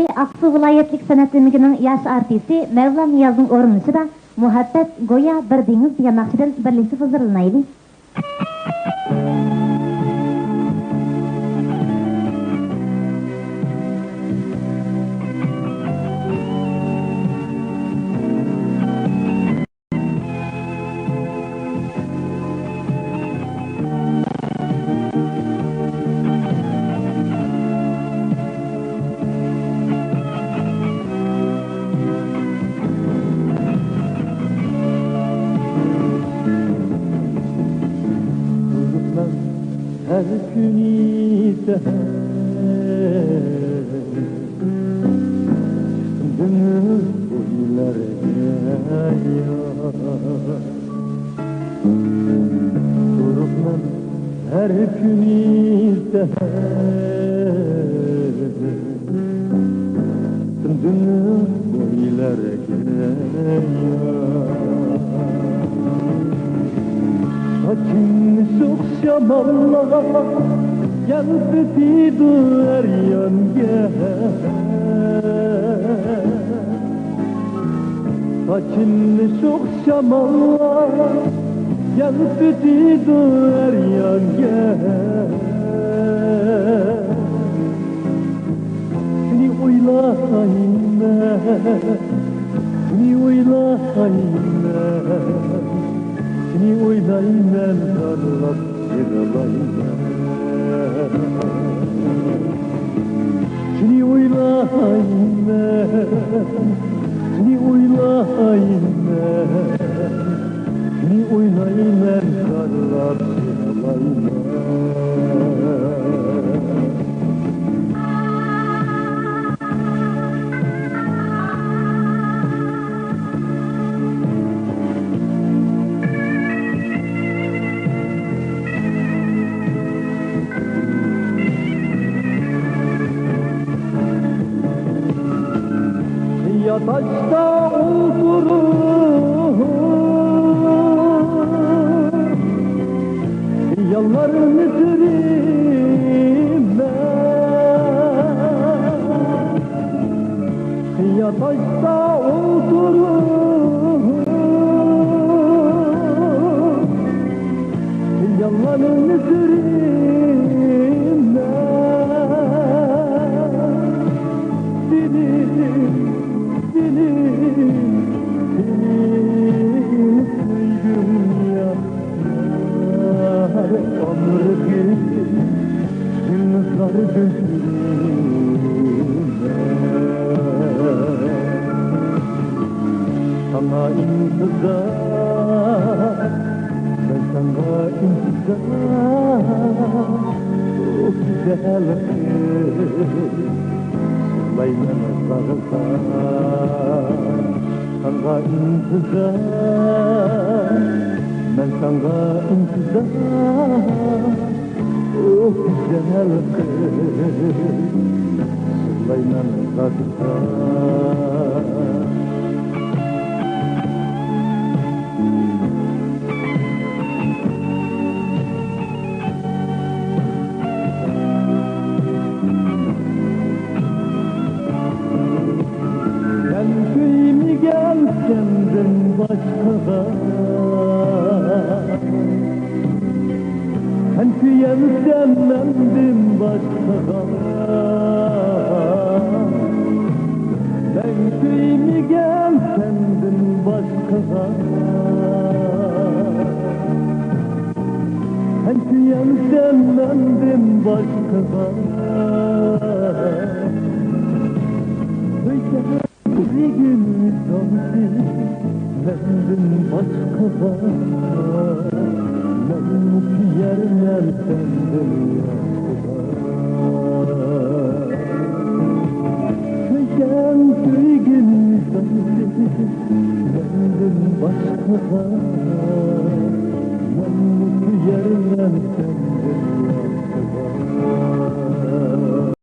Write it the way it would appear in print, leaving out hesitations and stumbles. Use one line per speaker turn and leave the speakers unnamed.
Aksu vilayetlik sanat ümiginin yaş artisti Mevlam Niyaz'ın orunuşu da Muhabbet Goya Bir Deniz diye nakşiden birlikte hazırlanaydı.
Her gün ise gönül boylar durupman her gün ise gönül boylar Saçını çok şamallar Yansıtıydı her yönge Saçını çok şamallar Yansıtıydı her yönge Seni oylayayım Seni oylayayım Seni oylayayım ben sarılıp yığılayım Seni oylayayım Seni oylayayım Seni oylayayım ben sarılıp yığılayım Yataşta oturup Yallarını süreyim ben Yataşta oturup Yallarını süreyim ben Ömrü gitti, yıllar gözümde Sana intizar, ben sana intizar Çok güzel Sırlayman sarılsar Sana intizar Ben sana intizar Oh güzel kız Sırlayman sarılsar Gel köyümü gel senden başka Sen kıyemsen bendim başka Ben köyümü gel senden başka Sen kıyemsen bendim başka Bir gün sensiz bendim başka Ben mutlu yerler sendim Köyden köy gün sensiz bendim başka Ben mutlu yerler sendim